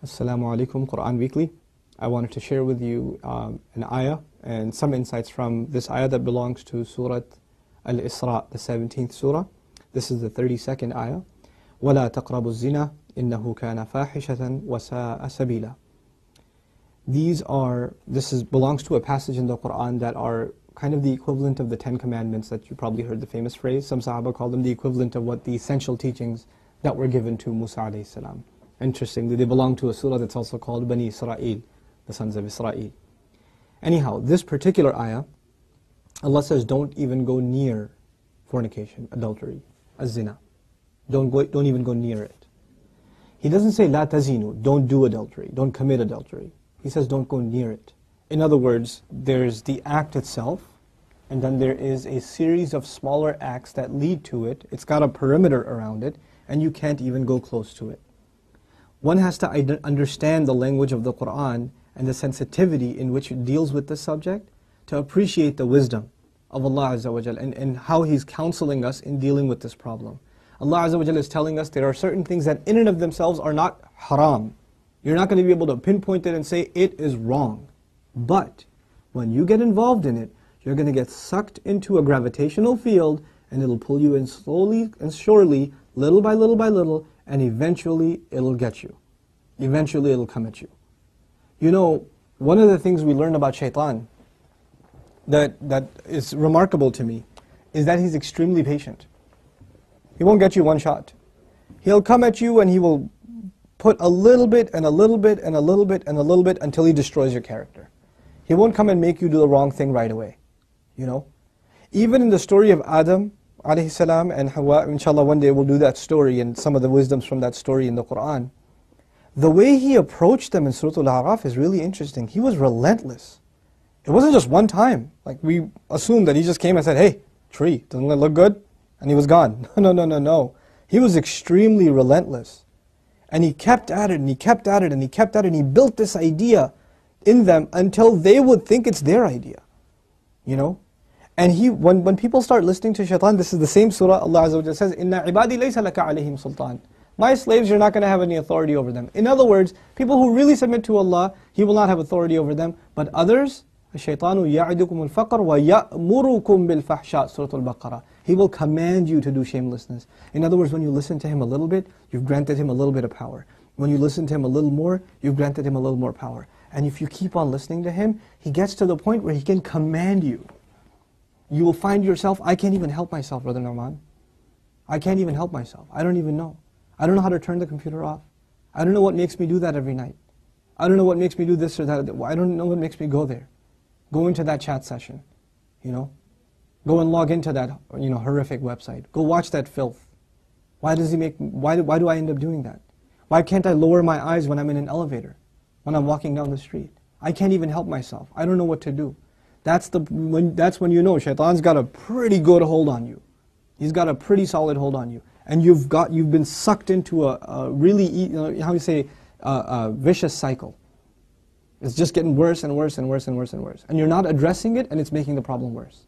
Assalamu alaikum, Quran Weekly. I wanted to share with you an ayah and some insights from this ayah that belongs to Surah Al-Isra, the 17th surah. This is the 32nd ayah. وَلَا تَقْرَبُوا الزِّنَا إِنَّهُ كَانَ فَاحِشَةً وَسَاءَ سَبِيلًا. This belongs to a passage in the Quran that are kind of the equivalent of the 10 Commandments that you probably heard the famous phrase. Some Sahaba call them the equivalent of what the essential teachings that were given to Musa alayhi salam. Interestingly, they belong to a surah that's also called Bani Israel, the sons of Israel. Anyhow, this particular ayah, Allah says, don't even go near fornication, adultery, az-zina. Don't even go near it. He doesn't say, la tazinu, don't do adultery, don't commit adultery. He says, don't go near it. In other words, there's the act itself, and then there is a series of smaller acts that lead to it. It's got a perimeter around it, and you can't even go close to it. One has to understand the language of the Quran and the sensitivity in which it deals with this subject to appreciate the wisdom of Allah Azza wa Jal and how He's counseling us in dealing with this problem. Allah Azza wa Jal is telling us there are certain things that in and of themselves are not haram. You're not going to be able to pinpoint it and say it is wrong. But when you get involved in it, you're going to get sucked into a gravitational field, and it'll pull you in slowly and surely, little by little by little, and eventually it'll get you. Eventually it'll come at you. You know, one of the things we learn about shaitan that is remarkable to me is that he's extremely patient. He won't get you one shot. He'll come at you and he will put a little bit and a little bit and a little bit and a little bit until he destroys your character. He won't come and make you do the wrong thing right away. You know? Even in the story of Adam alayhi salam and Hawa, inshallah one day we'll do that story and some of the wisdoms from that story in the Quran. The way he approached them in Surah Al-A'raf is really interesting. He was relentless. It wasn't just one time. Like we assumed that he just came and said, hey, tree, doesn't it look good? And he was gone. No. He was extremely relentless. And he kept at it and he kept at it and he kept at it and he built this idea in them until they would think it's their idea. You know? And when people start listening to shaitan, this is the same surah, Allah Azza wa Jalla says, إِنَّا عِبَادِي لَيْسَ لَكَ عَلَيْهِمْ سُلْطَانٍ. My slaves, you're not going to have any authority over them. In other words, people who really submit to Allah, He will not have authority over them. But others, الشَّيْطَانُ يَعِدُكُمُ الْفَقْرَ وَيَأْمُرُكُمْ بِالْفَحْشَاءِ Surah Al-Baqarah. He will command you to do shamelessness. In other words, when you listen to him a little bit, you've granted him a little bit of power. When you listen to him a little more, you've granted him a little more power. And if you keep on listening to him, he gets to the point where he can command you. You will find yourself, I can't even help myself, Brother Nouman. I can't even help myself. I don't even know. I don't know how to turn the computer off. I don't know what makes me do that every night. I don't know what makes me do this or that. I don't know what makes me go there. Go into that chat session, you know. Go and log into that, horrific website. Go watch that filth. Why do I end up doing that? Why can't I lower my eyes when I'm in an elevator? When I'm walking down the street? I can't even help myself. I don't know what to do. That's when you know shaitan's got a pretty good hold on you. He's got a pretty solid hold on you. And you've been sucked into a really, a vicious cycle. It's just getting worse and worse and worse and worse and worse. And you're not addressing it, and it's making the problem worse.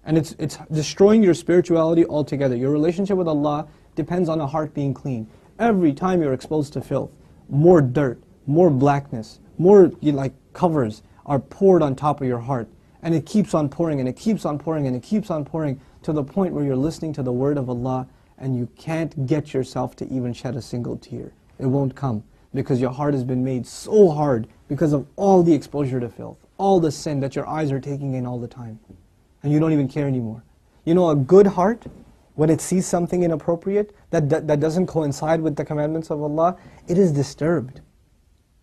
And it's destroying your spirituality altogether. Your relationship with Allah depends on a heart being clean. Every time you're exposed to filth, more dirt, more blackness, more covers are poured on top of your heart. And it keeps on pouring and it keeps on pouring and it keeps on pouring to the point where you're listening to the word of Allah and you can't get yourself to even shed a single tear. It won't come because your heart has been made so hard because of all the exposure to filth, all the sin that your eyes are taking in all the time. And you don't even care anymore. You know, a good heart, when it sees something inappropriate that doesn't coincide with the commandments of Allah, it is disturbed.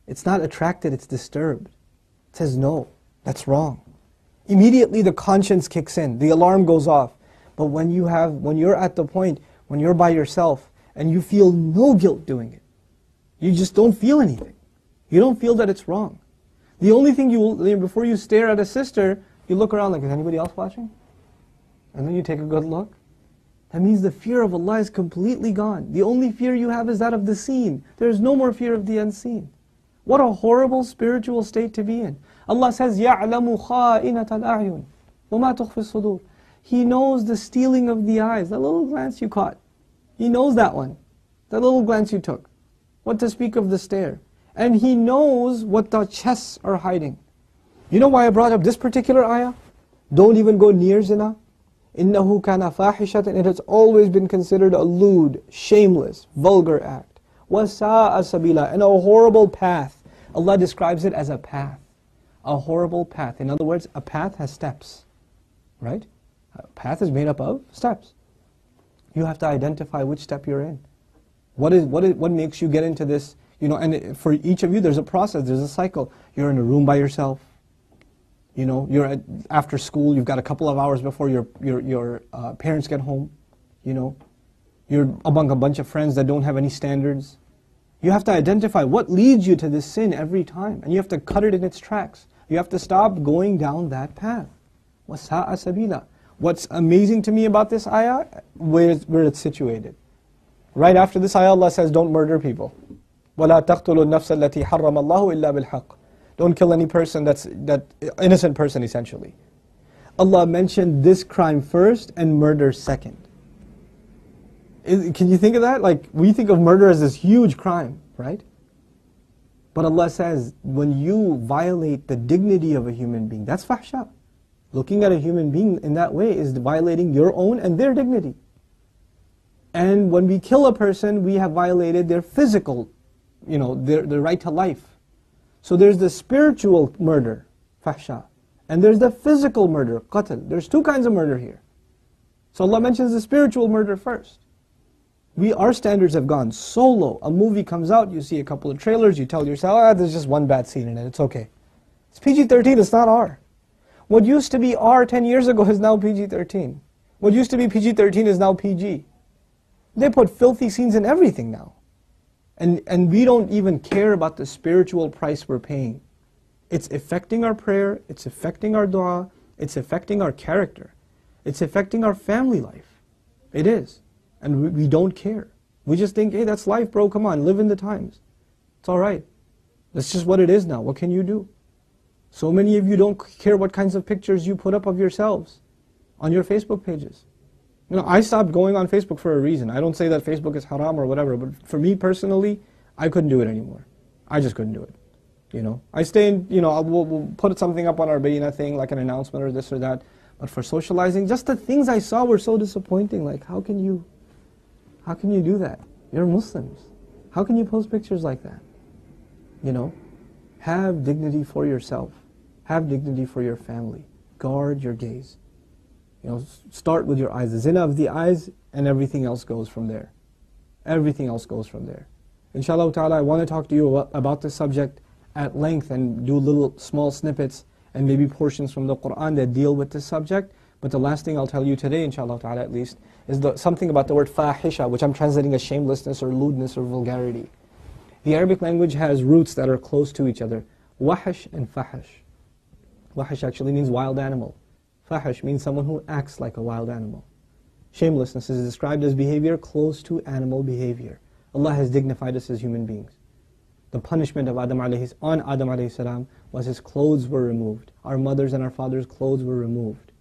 It's not attracted, it's disturbed. It says, no, that's wrong. Immediately the conscience kicks in, the alarm goes off. But when you're at the point, when you're by yourself, and you feel no guilt doing it, you just don't feel anything. You don't feel that it's wrong. The only thing before you stare at a sister, you look around like, is anybody else watching? And then you take a good look. That means the fear of Allah is completely gone. The only fear you have is that of the seen. There is no more fear of the unseen. What a horrible spiritual state to be in. Allah says, يَعْلَمُ خَائِنَةَ الْأَعْيُنِ وَمَا تُخْفِي الصُّدُورِ. He knows the stealing of the eyes, that little glance you caught. He knows that one, that little glance you took. What to speak of the stare. And He knows what the chests are hiding. You know why I brought up this particular ayah? Don't even go near zina. إِنَّهُ كَانَ فَاحِشَةً. It has always been considered a lewd, shameless, vulgar act. وَسَاءَ سَبِيلًا. And a horrible path. Allah describes it as a path. A horrible path. In other words, a path has steps. Right? A path is made up of steps. You have to identify which step you're in. What makes you get into this? You know, and for each of you, there's a process, there's a cycle. You're in a room by yourself. You know, you're after school. You've got a couple of hours before your parents get home. You know, you're among a bunch of friends that don't have any standards. You have to identify what leads you to this sin every time, and you have to cut it in its tracks. You have to stop going down that path. وَسَاءَ سَبِيلًا. What's amazing to me about this ayah, where it's situated. Right after this ayah, Allah says, don't murder people. وَلَا تَقْتُلُوا النَّفْسَ الَّتِي حَرَّمَ اللَّهُ إِلَّا بِالْحَقِّ. Don't kill any person that innocent person, essentially. Allah mentioned this crime first and murder second. Can you think of that? Like, we think of murder as this huge crime, right? But Allah says, when you violate the dignity of a human being, that's fahsha. Looking at a human being in that way is violating your own and their dignity. And when we kill a person, we have violated their physical, you know, their right to life. So there's the spiritual murder, fahsha, and there's the physical murder, qatl. There's two kinds of murder here. So Allah mentions the spiritual murder first. Our standards have gone so low. A movie comes out, you see a couple of trailers, you tell yourself, there's just one bad scene in it, it's okay. It's PG-13, it's not R. What used to be R 10 years ago is now PG-13. What used to be PG-13 is now PG. They put filthy scenes in everything now. And we don't even care about the spiritual price we're paying. It's affecting our prayer, it's affecting our dua, it's affecting our character, it's affecting our family life. It is. And we don't care. We just think, hey, that's life, bro, come on, live in the times. It's alright. That's just what it is now. What can you do? So many of you don't care what kinds of pictures you put up of yourselves on your Facebook pages. You know, I stopped going on Facebook for a reason. I don't say that Facebook is haram or whatever, but for me personally, I couldn't do it anymore. I just couldn't do it. You know, I stay in, you know, we'll put something up on our bayna thing, like an announcement or this or that. But for socializing, just the things I saw were so disappointing. Like, how can you do that? You're Muslims. How can you post pictures like that? You know, have dignity for yourself. Have dignity for your family. Guard your gaze. You know, start with your eyes. The zina of the eyes, and everything else goes from there. Everything else goes from there. Inshallah ta'ala, I want to talk to you about this subject at length and do little small snippets and maybe portions from the Qur'an that deal with this subject. But the last thing I'll tell you today, inshallah ta'ala at least, is something about the word fahisha, which I'm translating as shamelessness or lewdness or vulgarity. The Arabic language has roots that are close to each other. Wahash and fahash. Wahash actually means wild animal. Fahash means someone who acts like a wild animal. Shamelessness is described as behavior close to animal behavior. Allah has dignified us as human beings. The punishment of on Adam alayhi salam was his clothes were removed. Our mothers and our fathers' clothes were removed.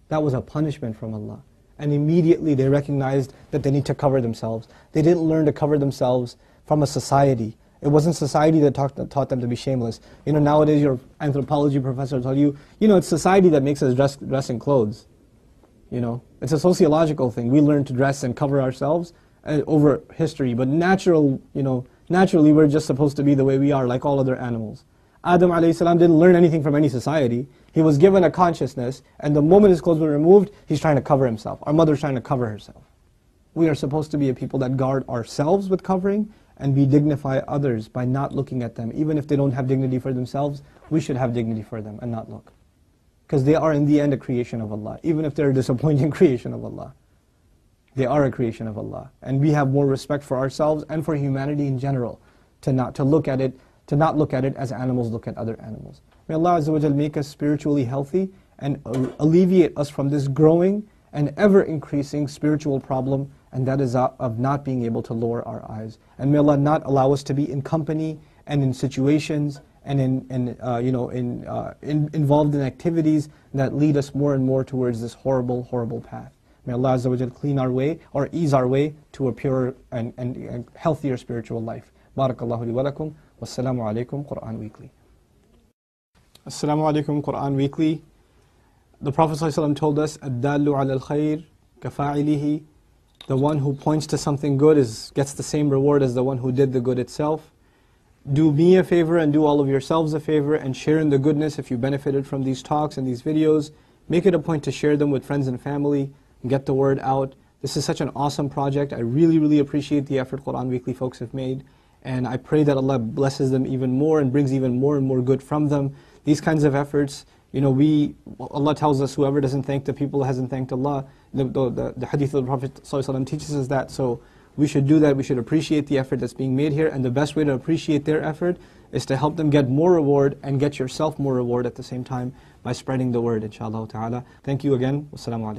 That was a punishment from Allah. And immediately they recognized that they need to cover themselves. They didn't learn to cover themselves from a society. It wasn't society that taught them to be shameless. You know, nowadays your anthropology professor will tell you, you know, it's society that makes us dress in clothes. You know, it's a sociological thing. We learn to dress and cover ourselves over history, but naturally we're just supposed to be the way we are, like all other animals. Adam alayhi salam didn't learn anything from any society. He was given a consciousness, and the moment his clothes were removed, he's trying to cover himself. Our mother's trying to cover herself. We are supposed to be a people that guard ourselves with covering, and we dignify others by not looking at them. Even if they don't have dignity for themselves, we should have dignity for them and not look. Because they are in the end a creation of Allah. Even if they're a disappointing creation of Allah, they are a creation of Allah. And we have more respect for ourselves and for humanity in general, to not look at it as animals look at other animals. May Allah Azza wa Jal make us spiritually healthy and alleviate us from this growing and ever increasing spiritual problem, and that is of not being able to lower our eyes. And may Allah not allow us to be in company and in situations and involved in activities that lead us more and more towards this horrible, horrible path. May Allah Azza wa Jal clean our way or ease our way to a purer and healthier spiritual life. Barakallahu li wa lakum. Wassalamu alaikum, Quran Weekly. Assalamu alaikum, Quran Weekly. The Prophet ﷺ told us, الدال على الخير كفاعله. The one who points to something good gets the same reward as the one who did the good itself. Do me a favor and do all of yourselves a favor and share in the goodness if you benefited from these talks and these videos. Make it a point to share them with friends and family and get the word out. This is such an awesome project. I really appreciate the effort Quran Weekly folks have made. And I pray that Allah blesses them even more and brings even more and more good from them. These kinds of efforts, Allah tells us whoever doesn't thank the people hasn't thanked Allah. The hadith of the Prophet ﷺ teaches us that. So we should do that. We should appreciate the effort that's being made here. And the best way to appreciate their effort is to help them get more reward and get yourself more reward at the same time by spreading the word, inshaAllah ta'ala. Thank you again. Wassalamu alaikum.